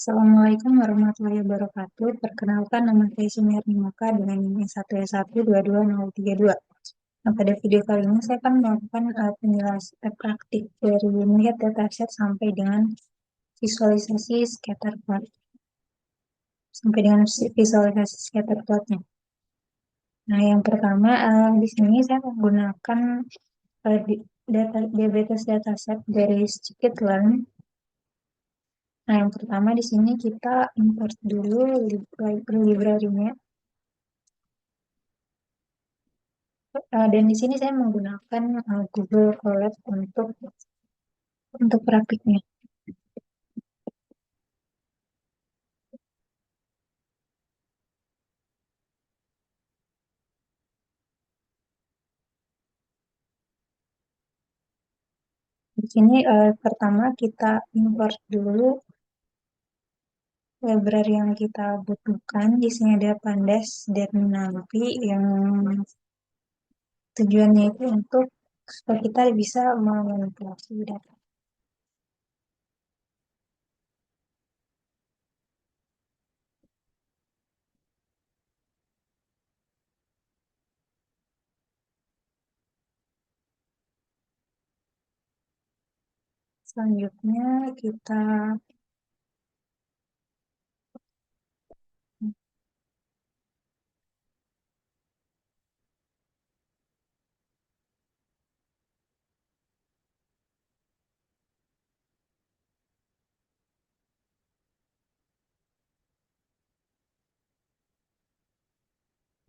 Assalamualaikum warahmatullahi wabarakatuh. Perkenalkan nama saya Sumerni Moka dengan NIM 1S1222032. Nah, pada video kali ini saya akan melakukan penjelasan praktik dari melihat dataset sampai dengan visualisasi scatter plot. Plotnya. Nah, yang pertama di sini saya menggunakan diabetes dataset dari scikit-learn. Nah, yang pertama di sini kita import dulu library-nya. Dan di sini saya menggunakan Google Colab untuk praktiknya. Di sini pertama kita import dulu library yang kita butuhkan. Di sini ada Pandas dan Numpy yang tujuannya itu untuk supaya kita bisa memanipulasi data. Selanjutnya kita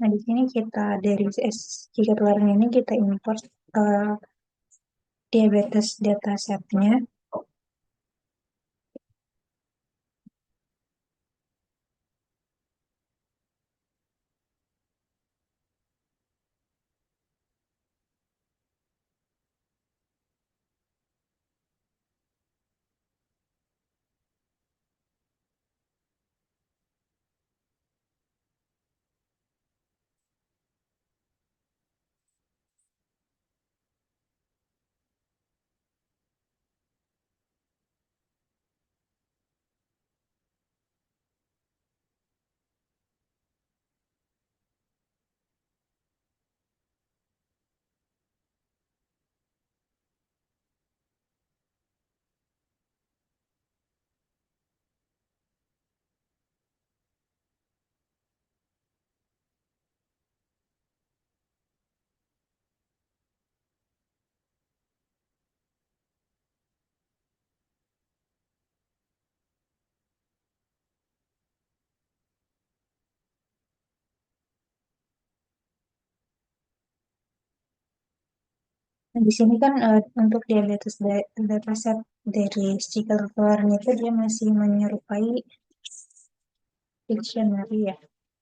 Nah, di sini kita dari scikit-learn ini kita import uh, diabetes datasetnya. Nah, di sini kan untuk diabetes dataset dari scikit-learn itu dia masih menyerupai dictionary ya.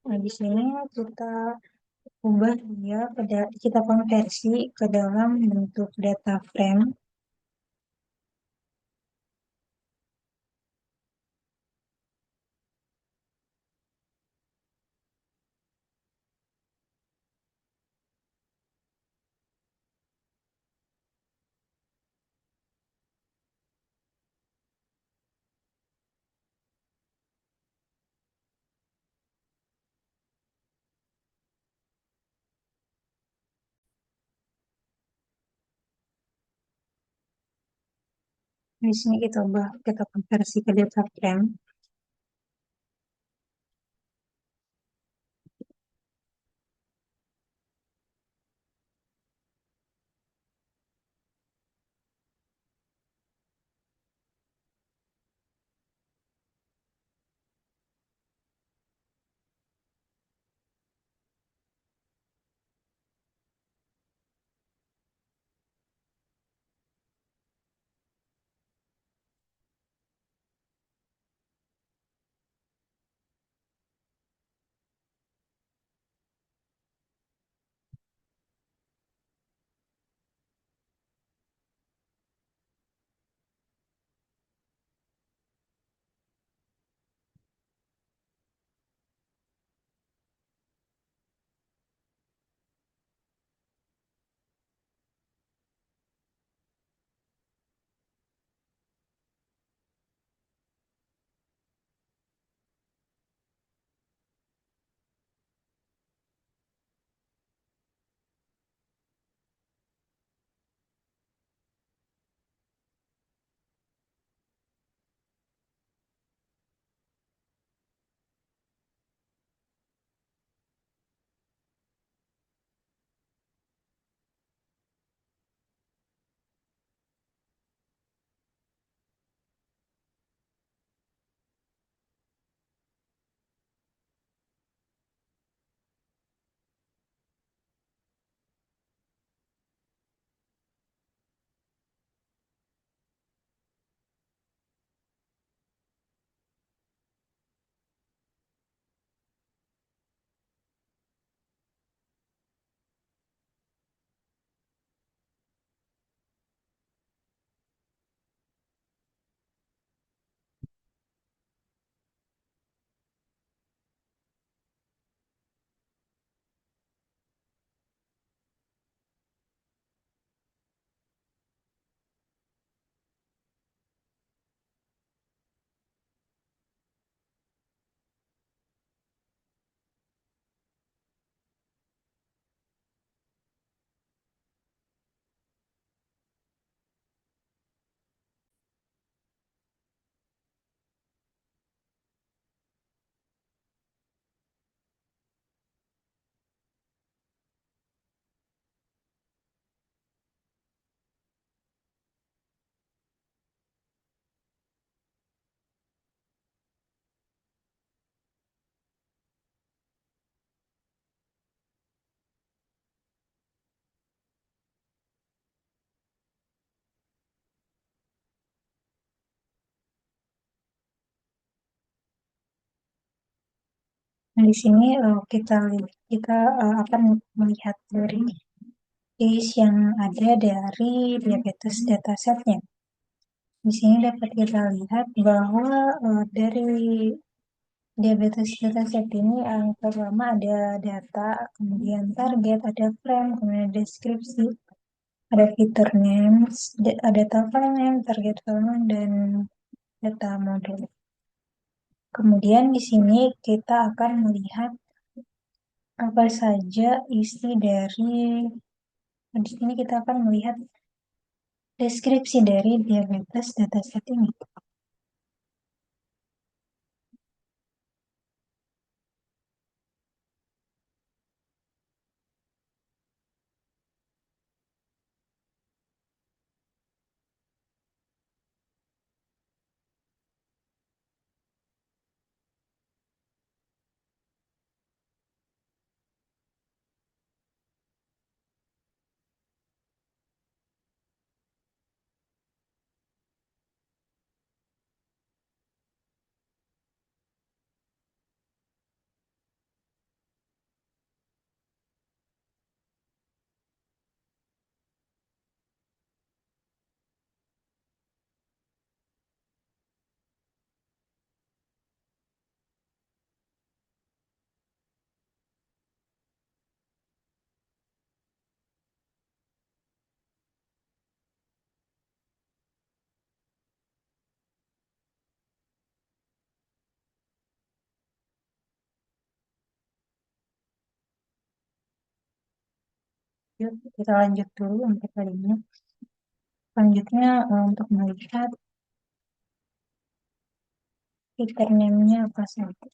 Nah, di sini kita ubah dia kita konversi ke dalam bentuk data frame. Di sini kita konversi ke data frame. Nah, di sini kita akan melihat dari case yang ada dari diabetes datasetnya. Di sini dapat kita lihat bahwa dari diabetes dataset ini yang pertama ada data, kemudian target, ada frame, kemudian deskripsi, ada fitur names, ada file name, target file name, dan data model. Kemudian di sini kita akan melihat apa saja isi dari, di sini kita akan melihat deskripsi dari diabetes dataset ini. Yuk, kita lanjut dulu untuk kali ini. Selanjutnya untuk melihat fitur name-nya apa saja.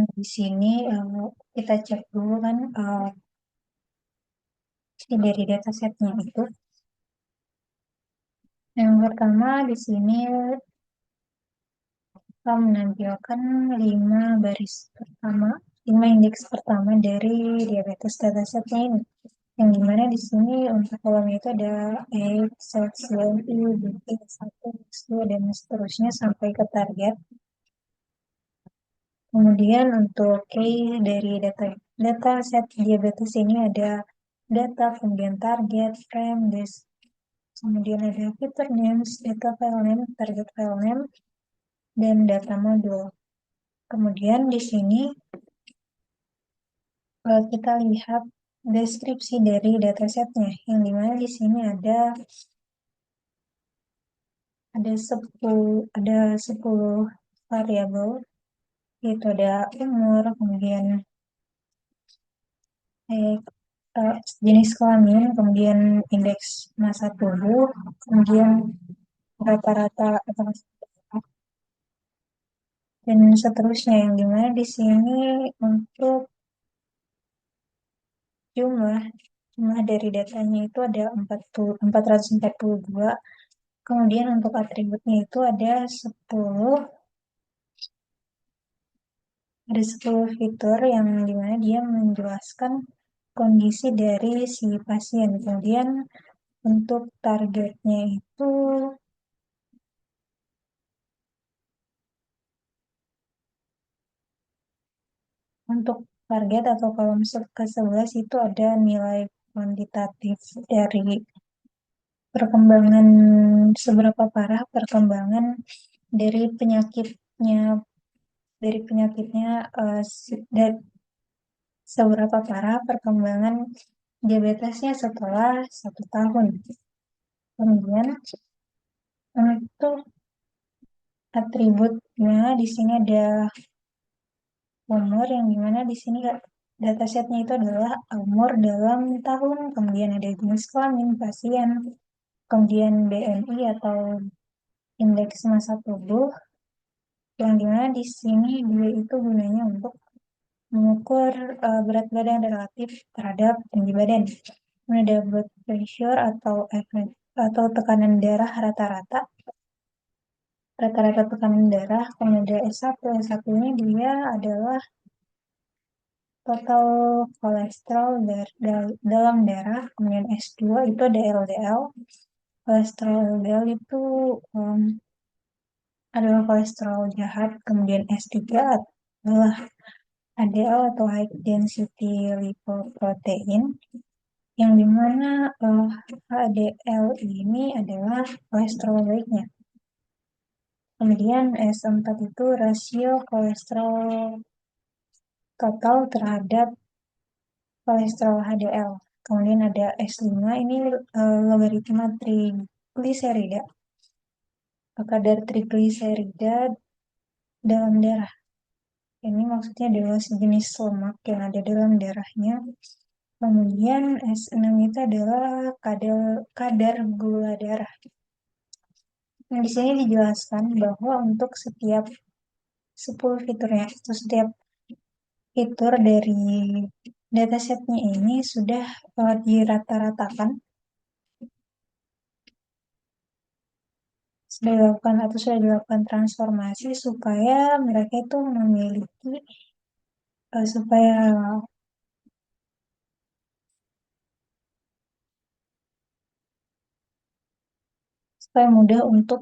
Nah, di sini kita cek dulu kan dari datasetnya itu. Yang pertama di sini kita menampilkan 5 baris pertama, 5 indeks pertama dari diabetes datasetnya ini. Yang dimana di sini untuk kolomnya itu ada X, X, Y, BP, X1, X2, dan seterusnya sampai ke target. Kemudian untuk key dari data set diabetes ini ada data, kemudian target, frame, disk, kemudian ada fitur names, data file name, target file name, dan data modul. Kemudian di sini kita lihat deskripsi dari datasetnya, yang dimana di sini ada 10 variabel, yaitu ada umur, kemudian eh, jenis kelamin, kemudian indeks massa tubuh, kemudian rata-rata atau dan seterusnya, yang dimana di sini untuk jumlah jumlah dari datanya itu ada 442. Kemudian untuk atributnya itu ada 10 fitur yang dimana dia menjelaskan kondisi dari si pasien. Kemudian untuk targetnya itu untuk target atau kolom ke-11 itu ada nilai kuantitatif dari perkembangan, seberapa parah perkembangan dari penyakitnya dari penyakitnya dan seberapa parah perkembangan diabetesnya setelah 1 tahun. Kemudian untuk atributnya di sini ada umur, yang dimana di sini datasetnya itu adalah umur dalam tahun, kemudian ada jenis kelamin pasien, kemudian BMI atau indeks massa tubuh, yang dimana di sini dia itu gunanya untuk mengukur berat badan relatif terhadap tinggi badan. Kemudian ada blood pressure atau tekanan darah rata-rata tekanan darah. Kemudian ada S1 ini dia adalah total kolesterol dalam darah. Kemudian S2 itu ada LDL. Kolesterol LDL itu um, adalah kolesterol jahat. Kemudian S3 adalah HDL atau high density lipoprotein, yang dimana HDL ini adalah kolesterol baiknya. Kemudian S4 itu rasio kolesterol total terhadap kolesterol HDL. Kemudian ada S5, ini logaritma trigliserida, kadar trigliserida dalam darah. Ini maksudnya adalah sejenis lemak yang ada dalam darahnya. Kemudian S6 itu adalah kadar gula darah. Nah, di sini dijelaskan bahwa untuk setiap 10 fiturnya, atau setiap fitur dari datasetnya ini sudah dirata-ratakan, sudah dilakukan transformasi supaya mereka itu memiliki supaya mudah untuk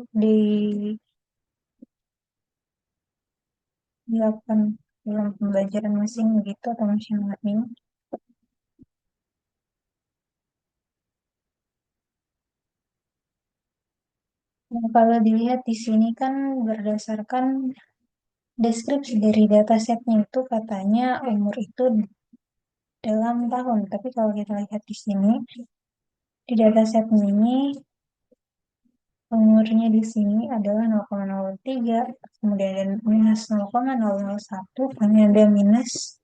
dilakukan dalam pembelajaran mesin gitu atau machine learning. Nah, kalau dilihat di sini kan berdasarkan deskripsi dari datasetnya itu katanya umur itu dalam tahun. Tapi kalau kita lihat di sini, di datasetnya ini umurnya di sini adalah 0,03, kemudian ada minus 0,001, kemudian ada minus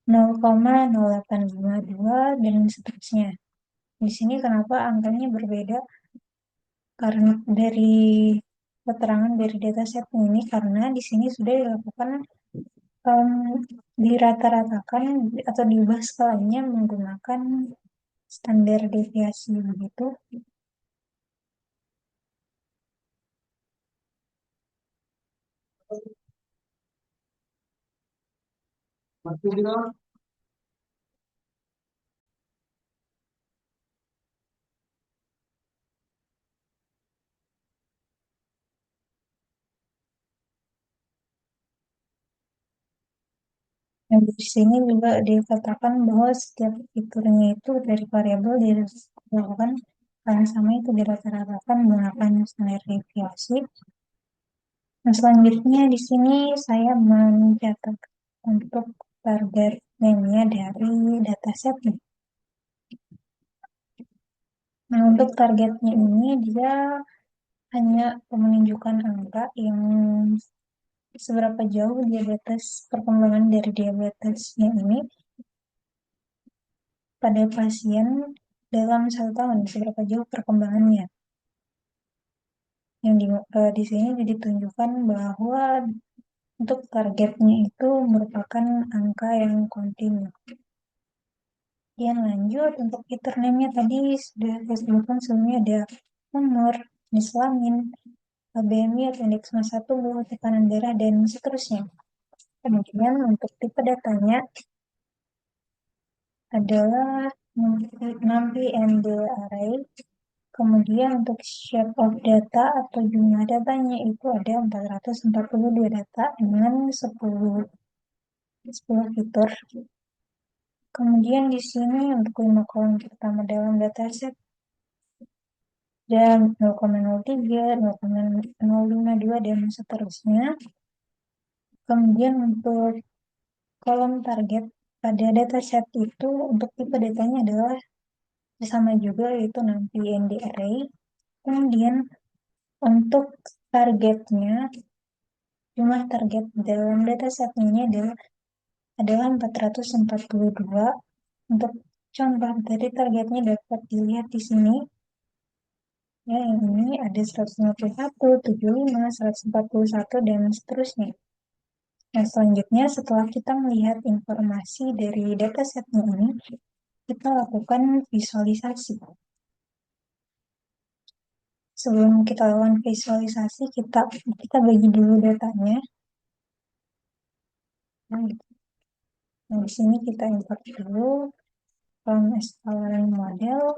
0,0852, dan seterusnya. Di sini kenapa angkanya berbeda? Karena dari keterangan dari dataset ini, karena di sini sudah dilakukan em, dirata-ratakan atau diubah skalanya menggunakan standar deviasi begitu. Dan di sini juga dikatakan bahwa setiap fiturnya itu dari variabel dilakukan hal yang sama itu dirata-ratakan menggunakan standar deviasi. Nah, selanjutnya di sini saya mencatat untuk target name-nya dari dataset nih. Nah, untuk targetnya ini dia hanya menunjukkan angka yang seberapa jauh diabetes perkembangan dari diabetesnya ini pada pasien dalam 1 tahun, seberapa jauh perkembangannya. Yang di sini ditunjukkan bahwa untuk targetnya itu merupakan angka yang kontinu. Kemudian lanjut untuk fitur name-nya tadi sudah saya sebutkan sebelumnya ada umur, jenis kelamin, BMI atau indeks massa tubuh, tekanan darah, dan seterusnya. Kemudian untuk tipe datanya adalah NumPy and the array. Kemudian untuk shape of data atau jumlah datanya itu ada 442 data dengan 10 fitur. Kemudian di sini untuk 5 kolom pertama dalam dataset dan 0,03, 0,052 dan seterusnya. Kemudian untuk kolom target pada dataset itu untuk tipe datanya adalah sama juga yaitu nanti ND array. Kemudian untuk targetnya, jumlah target dalam dataset ini adalah 442. Untuk contoh dari targetnya dapat dilihat di sini. Ya, yang ini ada 151, 75, 141, dan seterusnya. Nah, selanjutnya setelah kita melihat informasi dari datasetnya ini, kita lakukan visualisasi. Sebelum kita lakukan visualisasi, kita bagi dulu datanya. Nah, di sini kita import dulu from SQL model.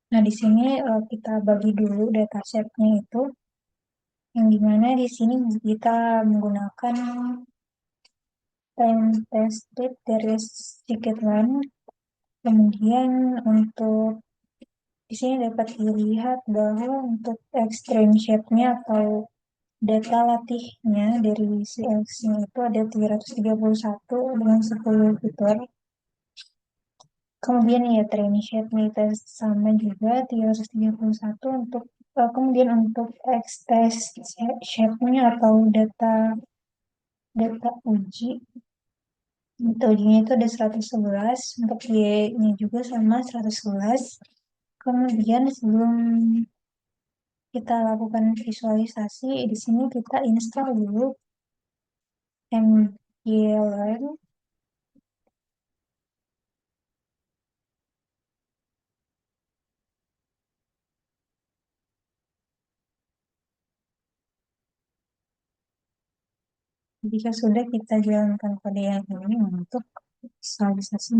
Nah, di sini kita bagi dulu datasetnya itu, yang dimana di sini kita menggunakan time test date dari Scikit-learn. Kemudian untuk di sini dapat dilihat bahwa untuk extreme shape-nya atau data latihnya dari CX-nya itu ada 331 dengan 10 fitur. Kemudian ya training shape-nya itu sama juga 331 untuk kemudian untuk X-test shape-nya atau data data uji ujinya itu ada 111, untuk Y-nya juga sama 111. Kemudian sebelum kita lakukan visualisasi, di sini kita install dulu mglearn. Jika sudah, kita jalankan kode yang ini untuk visualisasi.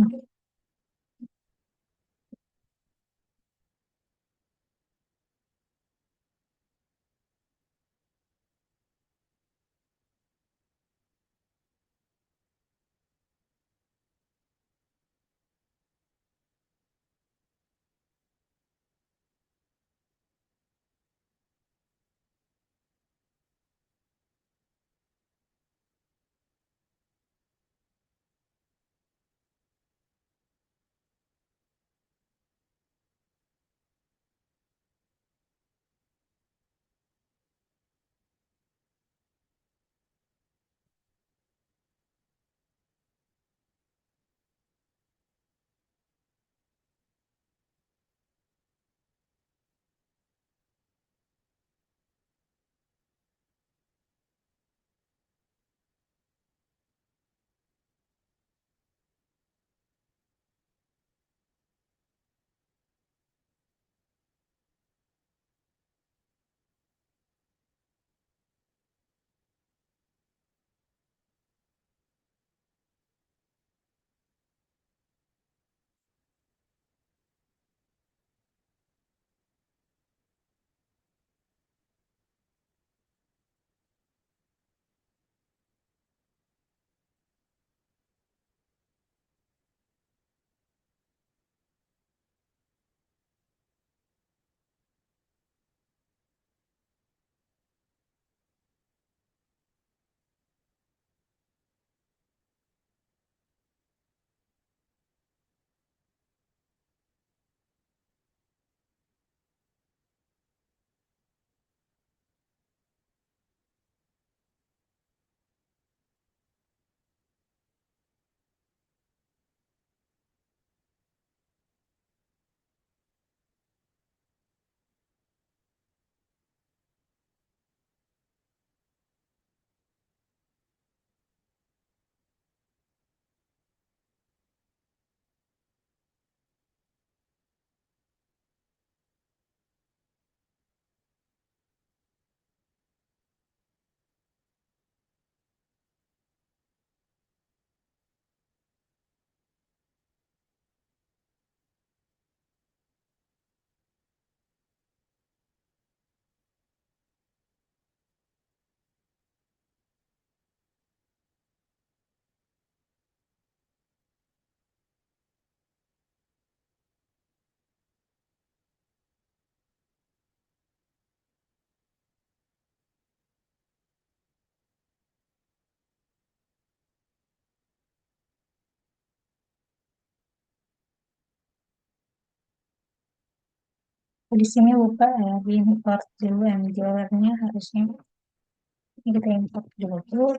Di sini lupa ya, di import dulu mglearn-nya harusnya. Ini kita import dulu.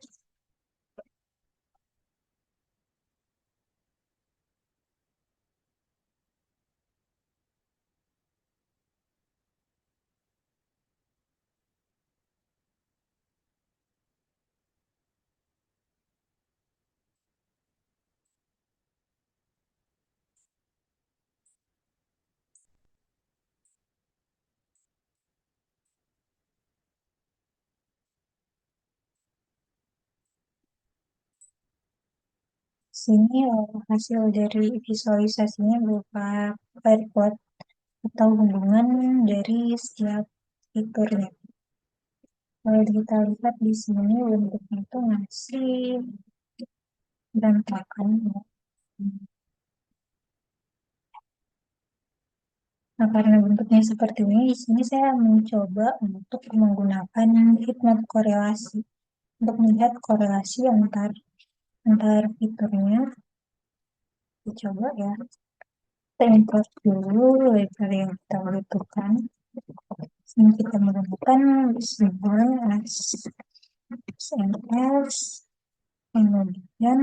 Sini hasil dari visualisasinya berupa airport. atau hubungan dari setiap fiturnya. Kalau kita lihat di sini bentuknya itu masih berantakan ya. Nah, karena bentuknya seperti ini, di sini saya mencoba untuk menggunakan heatmap korelasi untuk melihat korelasi antar fiturnya. Dicoba ya. Kita import dulu library yang kita butuhkan. Sini kita menggunakan Signal SMS, kemudian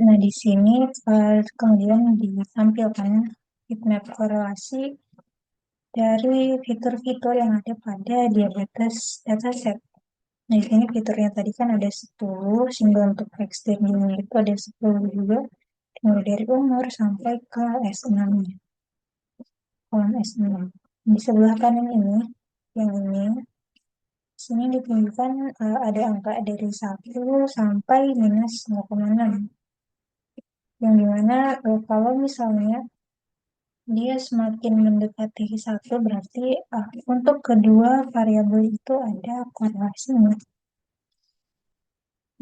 nah di sini kemudian ditampilkan heatmap korelasi dari fitur-fitur yang ada pada diabetes dataset. Nah, di sini fiturnya tadi kan ada 10, sehingga untuk extending itu ada 10 juga, mulai dari umur sampai ke S6-nya, kolom S6. Di sebelah kanan ini, yang ini, sini ditunjukkan ada angka dari 1 sampai -0,6. Yang dimana kalau misalnya dia semakin mendekati 1 berarti untuk kedua variabel itu ada korelasinya.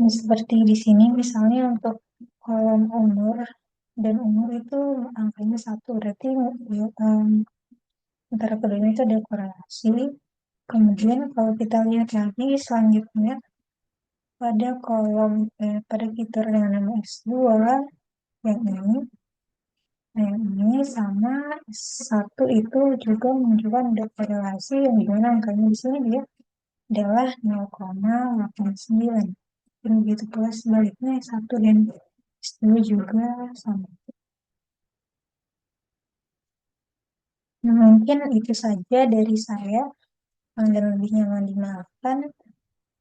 Nah, seperti di sini misalnya untuk kolom umur dan umur itu angkanya 1 berarti ya, antara keduanya itu ada korelasi. Kemudian kalau kita lihat lagi selanjutnya pada pada fitur dengan nama S2 yang ini, nah yang ini sama 1 itu juga menunjukkan ada korelasi yang dimana angkanya di sini dia adalah 0,89. Dan begitu pula sebaliknya S1 dan S2 juga sama. Nah, mungkin itu saja dari saya. Dan lebihnya mohon dimaafkan.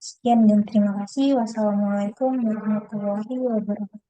Sekian dan terima kasih. Wassalamualaikum warahmatullahi wabarakatuh.